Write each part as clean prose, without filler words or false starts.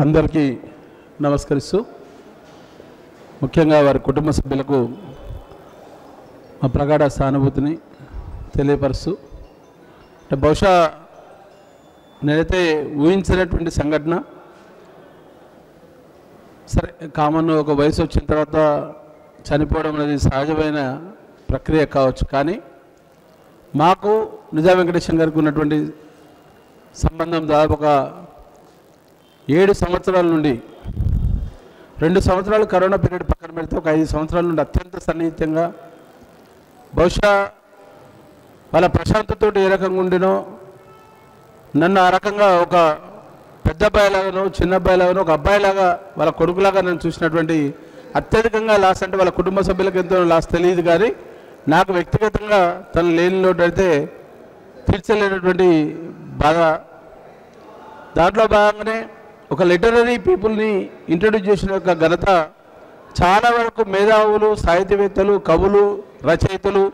అందరికీ నమస్కరిస్తూ ముఖ్యంగా వారి కుటుంబ సభ్యులకు మా ప్రగాఢ సానుభూతిని తెలియపరుస్తూ బహుశా నేనైతే ఊహించినటువంటి సంఘటన. సరే, కామన్ ఒక వయసు వచ్చిన తర్వాత చనిపోవడం అనేది సహజమైన ప్రక్రియ కావచ్చు, కానీ మాకు నిజాం వెంకటేశ్వర గారికి ఉన్నటువంటి సంబంధం దాదాపు ఒక 7 సంవత్సరాల నుండి 2 సంవత్సరాలు కరోనా పీరియడ్ పక్కన పెడితే ఒక 5 సంవత్సరాల నుండి అత్యంత సన్నిహితంగా, బహుశా వాళ్ళ ప్రశాంతతో ఏ రకంగా ఉండినో నన్ను ఆ రకంగా ఒక పెద్ద అబ్బాయిలాగానో చిన్న అబ్బాయిలాగానో ఒక అబ్బాయిలాగా వాళ్ళ కొడుకులాగా నన్ను చూసినటువంటి అత్యధికంగా లాస్ అంటే వాళ్ళ కుటుంబ సభ్యులకు ఎంతో లాస్ తెలియదు, కానీ నాకు వ్యక్తిగతంగా తను లేని లోటు అయితే తీర్చలేనటువంటి బాధ. దాంట్లో భాగంగానే ఒక లిటరరీ పీపుల్ని ఇంట్రడ్యూస్ చేసిన యొక్క ఘనత చాలా వరకు మేధావులు, సాహిత్యవేత్తలు, కవులు, రచయితలు,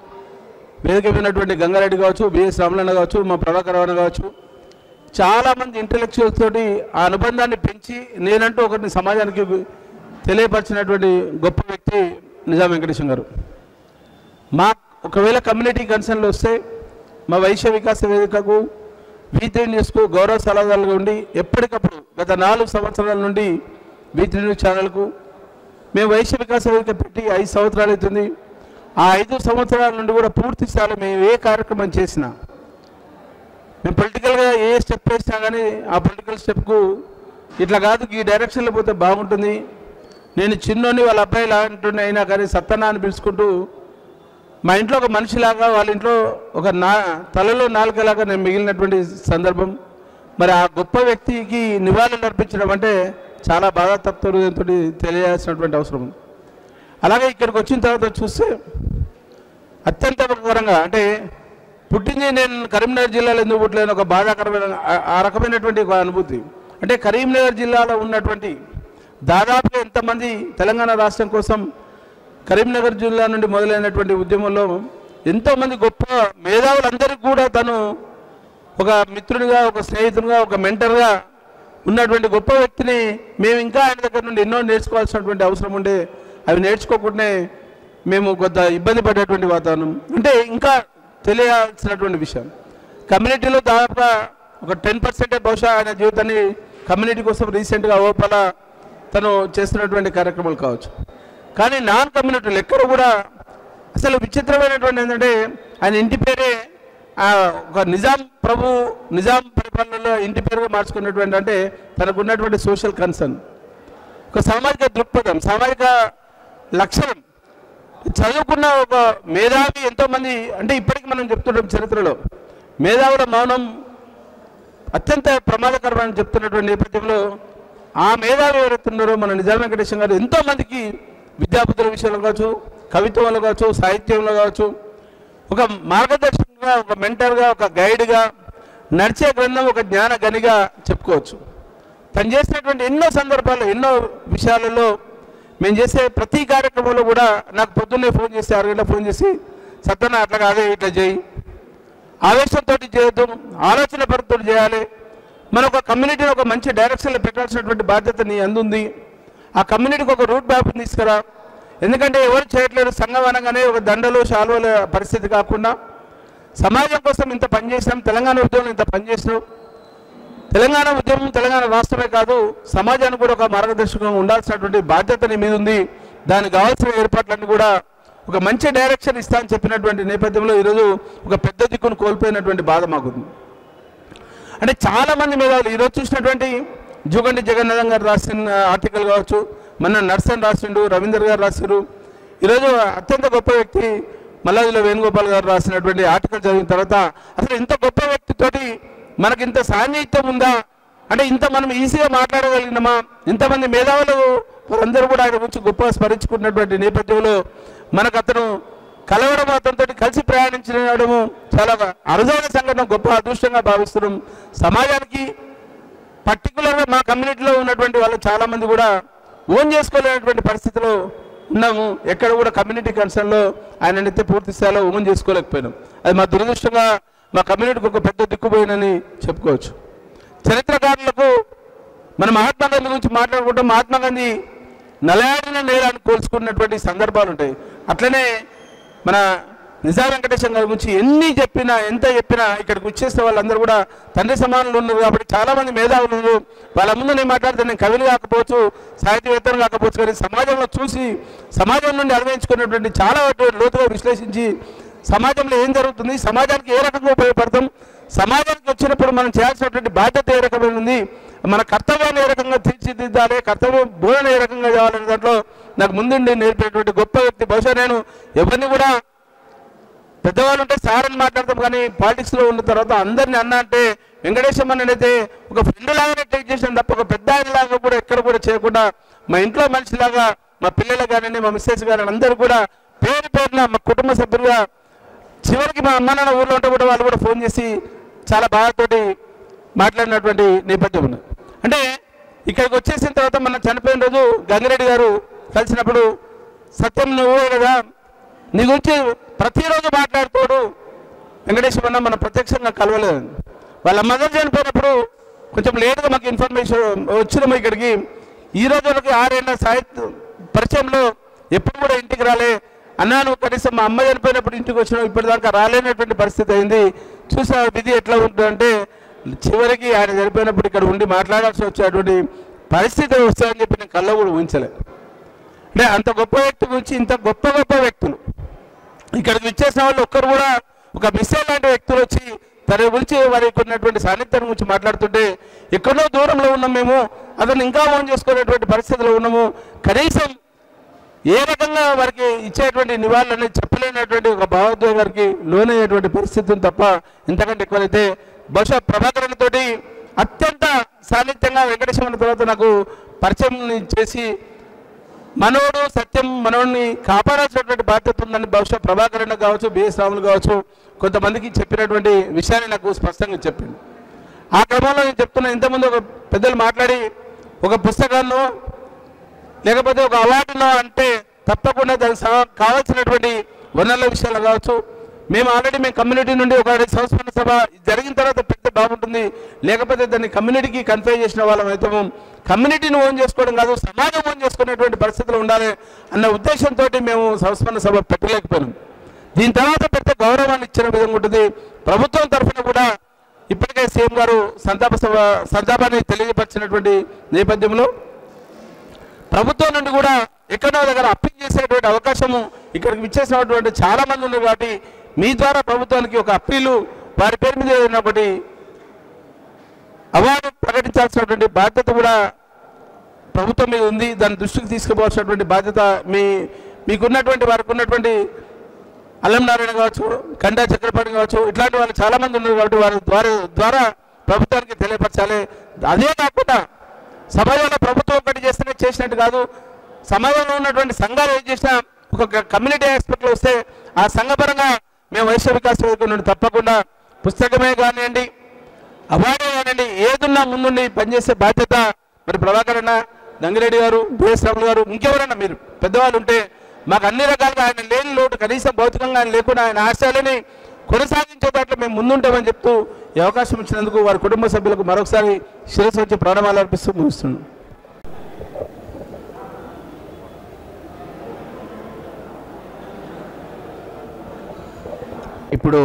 వేదిక విన్నటువంటి గంగారెడ్డి కావచ్చు, బిఎస్ రామలన్న కావచ్చు, మా ప్రభాకర్ రావు కావచ్చు, చాలామంది ఇంటలెక్చువల్స్ తోటి ఆ అనుబంధాన్ని పెంచి నేనంటూ ఒకరిని సమాజానికి తెలియపరిచినటువంటి గొప్ప వ్యక్తి నిజాం వెంకటేశ్వర గారు. మా ఒకవేళ కమ్యూనిటీ కన్సర్న్లు వస్తే మా వైశ్య వికాస వేదికకు, V3 న్యూస్కు గౌరవ సలహాదారులుగా ఉండి ఎప్పటికప్పుడు గత 4 సంవత్సరాల నుండి V3 న్యూస్ ఛానల్కు మేము వైశ్య వికాస వేదిక పెట్టి 5 సంవత్సరాలు అవుతుంది. ఆ 5 సంవత్సరాల నుండి కూడా పూర్తి స్థాయిలో మేము ఏ కార్యక్రమం చేసినా, మేము పొలిటికల్గా ఏ స్టెప్ వేసినా కానీ ఆ పొలిటికల్ స్టెప్కు ఇట్లా కాదు, ఈ డైరెక్షన్లో పోతే బాగుంటుంది, నేను చిన్నోని వాళ్ళ అబ్బాయి లాంటి అయినా కానీ సత్తనా అని పిలుచుకుంటూ మా ఇంట్లో ఒక మనిషిలాగా, వాళ్ళ ఇంట్లో ఒక తలలో నాలుకలాగా నేను మిగిలినటువంటి సందర్భం. మరి ఆ గొప్ప వ్యక్తికి నివాళులు అర్పించడం అంటే చాలా బాధాతప్తంతో తెలియాల్సినటువంటి అవసరం ఉంది. అలాగే ఇక్కడికి వచ్చిన తర్వాత చూస్తే అత్యంత ప్రకారంగా అంటే పుట్టింది నేను కరీంనగర్ జిల్లాలో ఎందుకు పుట్టలేని ఒక బాధాకరమైన ఆ రకమైనటువంటి ఒక అనుభూతి. అంటే కరీంనగర్ జిల్లాలో ఉన్నటువంటి దాదాపుగా ఎంతమంది తెలంగాణ రాష్ట్రం కోసం కరీంనగర్ జిల్లా నుండి మొదలైనటువంటి ఉద్యమంలో ఎంతోమంది గొప్ప మేధావులందరికీ కూడా తను ఒక మిత్రుడిగా, ఒక స్నేహితుడిగా, ఒక మెంటర్గా ఉన్నటువంటి గొప్ప వ్యక్తిని మేము ఇంకా ఆయన దగ్గర నుండి ఎన్నో నేర్చుకోవాల్సినటువంటి అవసరం ఉండే, అవి నేర్చుకోకుండానే మేము కొంత ఇబ్బంది పడేటువంటి వాతావరణం. అంటే ఇంకా తెలియాల్సినటువంటి విషయం కమ్యూనిటీలో దాదాపుగా ఒక 10% బహుశా ఆయన జీవితాన్ని కమ్యూనిటీ కోసం రీసెంట్గా ఓపల తను చేస్తున్నటువంటి కార్యక్రమాలు కావచ్చు. కానీ నాన్ కమ్యూనిటీలు ఎక్కడ కూడా అసలు విచిత్రమైనటువంటి ఏంటంటే ఆయన ఇంటి పేరే ఒక నిజాం పరిపాలనలో ఇంటి పేరుగా మార్చుకున్నటువంటి, అంటే తనకు ఉన్నటువంటి సోషల్ కన్సర్న్, ఒక సామాజిక దృక్పథం, సామాజిక లక్షణం, చదువుకున్న ఒక మేధావి. ఎంతోమంది అంటే ఇప్పటికీ మనం చెప్తుంటాం చరిత్రలో మేధావుల మౌనం అత్యంత ప్రమాదకరమని చెప్తున్నటువంటి నేపథ్యంలో ఆ మేధావి ఎవరైతున్నారో మన నిజాం వెంకటేశ్వర గారు ఎంతోమందికి విద్యాబుద్ధుల విషయంలో కావచ్చు, కవిత్వంలో కావచ్చు, సాహిత్యంలో కావచ్చు, ఒక మార్గదర్శకంగా, ఒక మెంటర్గా, ఒక గైడ్గా, నడిచే గ్రంథం ఒక జ్ఞాన గనిగా చెప్పుకోవచ్చు. తను చేసినటువంటి ఎన్నో సందర్భాల్లో, ఎన్నో విషయాలలో మేము చేసే ప్రతి కార్యక్రమంలో కూడా నాకు పొద్దున్నే ఫోన్ చేసి 6 గంటలకు ఫోన్ చేసి, సత్తన్న అట్లా కాదే, ఇట్లా చేయి, ఆవేశంతో చేయొద్దు, ఆలోచన పరుతో చేయాలి, మన ఒక కమ్యూనిటీని ఒక మంచి డైరెక్షన్లో పెట్టాల్సినటువంటి బాధ్యత నీ అందుంది, ఆ కమ్యూనిటీకి ఒక రూట్ మ్యాప్ తీసుకురా. ఎందుకంటే ఎవరు చేయట్లేదు, సంఘం అనగానే ఒక దండలు శాలువల పరిస్థితి కాకుండా సమాజం కోసం ఇంత పనిచేసినాం, తెలంగాణ ఉద్యమం ఇంత పనిచేసినాం, తెలంగాణ ఉద్యమం తెలంగాణ రాష్ట్రమే కాదు సమాజానికి కూడా ఒక మార్గదర్శకంగా ఉండాల్సినటువంటి బాధ్యత నీ మీద ఉంది, దానికి కావాల్సిన ఏర్పాట్లన్నీ కూడా ఒక మంచి డైరెక్షన్ ఇస్తా అని చెప్పినటువంటి నేపథ్యంలో ఈరోజు ఒక పెద్ద దిక్కును కోల్పోయినటువంటి బాధ మాకుంది. అంటే చాలామంది మేధావులు ఈరోజు చూసినటువంటి జూగంటి జగన్నాథం గారు రాసిన ఆర్టికల్ కావచ్చు, మన నర్సన్ రాసిండు, రవీందర్ గారు రాశారు, ఈరోజు అత్యంత గొప్ప వ్యక్తి మల్లాదిలో వేణుగోపాల్ గారు రాసినటువంటి ఆర్టికల్ చదివిన తర్వాత అసలు ఇంత గొప్ప వ్యక్తితోటి మనకి ఇంత సాన్నిహిత్యం ఉందా, అంటే ఇంత మనం ఈజీగా మాట్లాడగలిగినామా, ఇంతమంది మేధావులు వారందరూ కూడా ఆయన గురించి గొప్పగా స్మరించుకున్నటువంటి నేపథ్యంలో మనకు అతను కలవడం, అతనితో కలిసి ప్రయాణించడము చాలా అరుదైన సంఘటన, గొప్ప అదృష్టంగా భావిస్తున్నాం. సమాజానికి పర్టికులర్గా మా కమ్యూనిటీలో ఉన్నటువంటి వాళ్ళు చాలామంది కూడా ఓన్ చేసుకోలేనటువంటి పరిస్థితిలో ఉన్నాము. ఎక్కడ కూడా కమ్యూనిటీ కన్సర్న్లో ఆయన అయితే పూర్తి స్థాయిలో ఓన్ చేసుకోలేకపోయినాం. అది మా దురదృష్టంగా మా కమ్యూనిటీకి ఒక పెద్ద దిక్కుపోయినని చెప్పుకోవచ్చు. చరిత్రకారులకు మన మహాత్మా గాంధీ గురించి మాట్లాడుకుంటాం. మహాత్మా గాంధీ నలయాడిన నేరాన్ని కోల్చుకున్నటువంటి సందర్భాలు ఉంటాయి. అట్లనే మన నిజాం వెంకటేశం గారి గురించి ఎన్ని చెప్పినా ఎంత చెప్పినా ఇక్కడికి వచ్చేస్తే వాళ్ళందరూ కూడా తండ్రి సమానులు ఉన్నారు. కాబట్టి చాలామంది మేధావులు ఉన్నారు. వాళ్ళ ముందు నేను మాట్లాడితే నేను కవిని కాకపోవచ్చు, సాహిత్యవేత్తలు కాకపోవచ్చు, కానీ సమాజంలో చూసి సమాజం నుండి అనుభవించుకున్నటువంటి చాలా లోతుగా విశ్లేషించి సమాజంలో ఏం జరుగుతుంది, సమాజానికి ఏ రకంగా ఉపయోగపడతాం, సమాజానికి వచ్చినప్పుడు మనం చేయాల్సినటువంటి బాధ్యత ఏ రకమైన ఉంది, మన కర్తవ్యాన్ని ఏ రకంగా తీర్చిదిద్దాలి, కర్తవ్యం బోధన ఏ రకంగా చేయాలనే దాంట్లో నాకు ముందుండి నేర్పినటువంటి గొప్ప వ్యక్తి. బహుశా నేను ఎవరిని కూడా పెద్దవాళ్ళు ఉంటే సార్ అని మాట్లాడతాం, కానీ పాలిటిక్స్లో ఉన్న తర్వాత అందరినీ అన్న అంటే వెంకటేశం అయితే ఒక ఫ్రెండ్ లాగానే టేక్ చేసాను తప్ప ఒక పెద్ద ఆయనలాగా కూడా ఎక్కడ కూడా చేయకుండా మా ఇంట్లో మనిషిలాగా మా పిల్లలు కానివ్వండి, మా మిస్సెస్ కానివ్వండి, అందరూ కూడా పేరు పేరున మా కుటుంబ సభ్యులుగా, చివరికి మా అమ్మ నాన్న ఊళ్ళో ఉంటే కూడా వాళ్ళు కూడా ఫోన్ చేసి చాలా బాధతోటి మాట్లాడినటువంటి నేపథ్యం ఉంది. అంటే ఇక్కడికి వచ్చేసిన తర్వాత మన చనిపోయిన రోజు గంగిరెడ్డి గారు కలిసినప్పుడు సత్యం నువ్వే కదా, నీ గురించి ప్రతిరోజు మాట్లాడుతాడు వెంకటేశ్వర అన్న, మనం ప్రత్యక్షంగా కలవలేదు. వాళ్ళ మదర్ చనిపోయినప్పుడు కొంచెం లేటుగా మాకు ఇన్ఫర్మేషన్ వచ్చినాము ఇక్కడికి. ఈ రోజు వాళ్ళకి 6 ఏళ్ళ సాహిత్య పరిచయంలో ఎప్పుడు కూడా ఇంటికి రాలే అన్నాను. కనీసం మా అమ్మ చనిపోయినప్పుడు ఇంటికి వచ్చినా ఇప్పటిదాకా రాలేనటువంటి పరిస్థితి అయింది. చూసా విధి ఎట్లా ఉంటుందంటే చివరికి ఆయన చనిపోయినప్పుడు ఇక్కడ ఉండి మాట్లాడాల్సి వచ్చేటువంటి పరిస్థితి వస్తుందని చెప్పి నేను కళ్ళ కూడా ఊహించలేదు. అంటే అంత గొప్ప వ్యక్తి గురించి ఇంత గొప్ప గొప్ప వ్యక్తులు ఇక్కడికి విచ్చేసిన వాళ్ళు ఒక్కరు కూడా ఒక మిస్సైల్ లాంటి వ్యక్తులు వచ్చి తన గురించి వారికి ఉన్నటువంటి సాన్నిధ్యం గురించి మాట్లాడుతుంటే ఎక్కడో దూరంలో ఉన్నాం మేము, అతను ఇంకా ఫోన్ చేసుకునేటువంటి పరిస్థితిలో ఉన్నాము. కనీసం ఏ రకంగా వారికి ఇచ్చేటువంటి నివాళులు అనేది చెప్పలేనటువంటి ఒక భావోద్వేగానికి లోనయ్యేటువంటి పరిస్థితిని తప్ప ఇంతకంటే ఎక్కువైతే బహుశా ప్రభాకరన్ తోటి అత్యంత సాన్నిధ్యంగా వెంకటేశ్వర తర్వాత నాకు పరిచయం చేసి మనోడు సత్యం మనోడిని కాపాడాల్సినటువంటి బాధ్యత ఉందని బహుశా ప్రభాకరన్ కావచ్చు, బిఎస్ రాములు కావచ్చు, కొంతమందికి చెప్పినటువంటి విషయాన్ని నాకు స్పష్టంగా చెప్పింది. ఆ క్రమంలో నేను చెప్తున్నా, ఇంతకుముందు ఒక పెద్దలు మాట్లాడి ఒక పుస్తకాల్లో లేకపోతే ఒక అవార్డులో అంటే తప్పకుండా దానికి కావాల్సినటువంటి వనరుల విషయాలు కావచ్చు, మేము ఆల్రెడీ కమ్యూనిటీ నుండి ఒక సంస్మరణ సభ జరిగిన తర్వాత పెడితే బాగుంటుంది, లేకపోతే దాన్ని కమ్యూనిటీకి కన్ఫై చేసిన వాళ్ళం అయితే కమ్యూనిటీని ఓన్ చేసుకోవడం కాదు, సమాజం ఓన్ చేసుకునేటువంటి పరిస్థితులు ఉండాలి అన్న ఉద్దేశంతో మేము సంస్మరణ సభ పెట్టలేకపోయినాం. దీని తర్వాత పెద్ద గౌరవాన్ని ఇచ్చిన విధంగా ఉంటుంది. ప్రభుత్వం తరఫున కూడా ఇప్పటికే సీఎం గారు సంతాపాన్ని తెలియపరిచినటువంటి నేపథ్యంలో ప్రభుత్వం నుండి కూడా ఎక్కడో దగ్గర అప్పీల్ చేసేటువంటి అవకాశము ఇక్కడికి విచ్చేసినటువంటి చాలా మంది ఉన్నారు. కాబట్టి మీ ద్వారా ప్రభుత్వానికి ఒక అప్పీలు వారి పేరు మీద ఒకటి అవార్డు ప్రకటించాల్సినటువంటి బాధ్యత కూడా ప్రభుత్వం మీద ఉంది. దాని దృష్టికి తీసుకుపోవాల్సినటువంటి బాధ్యత మీకున్నటువంటి వారికి ఉన్నటువంటి అల్లం నారాయణ కావచ్చు, కండా చక్రపాణి కావచ్చు, ఇట్లాంటి వాళ్ళు చాలామంది ఉన్నారు. కాబట్టి వారి ద్వారా ప్రభుత్వానికి తెలియపరచాలి. అదే కాకుండా సమాజంలో ప్రభుత్వం ఒకటి చేస్తేనే చేసినట్టు కాదు, సమాజంలో ఉన్నటువంటి సంఘాలు ఏం చేసినా ఒక కమ్యూనిటీ ఆస్పెక్ట్లో వస్తే ఆ సంఘపరంగా మేము వైశ్య వికాస వేదిక నుండి తప్పకుండా పుస్తకమే కానివ్వండి, అవార్డే కానివ్వండి, ఏదున్నా ముందుండి పనిచేసే బాధ్యత మరి ప్రభాకరన్న, గంగిరెడ్డి గారు, బిఎస్ రాములు గారు, ఇంకెవరన్నా మీరు పెద్దవాళ్ళు ఉంటే మాకు అన్ని రకాలుగా ఆయన లేని లోటు కనీసం భౌతికంగా ఆయన లేకుండా ఆయన ఆశయాలని కొనసాగించే దాంట్లో మేము ముందుంటామని చెప్తూ ఈ అవకాశం ఇచ్చినందుకు వారి కుటుంబ సభ్యులకు మరొకసారి శిరస్సు వచ్చి ప్రణామాలు అర్పిస్తూ ముగిస్తున్నాం. ఇప్పుడు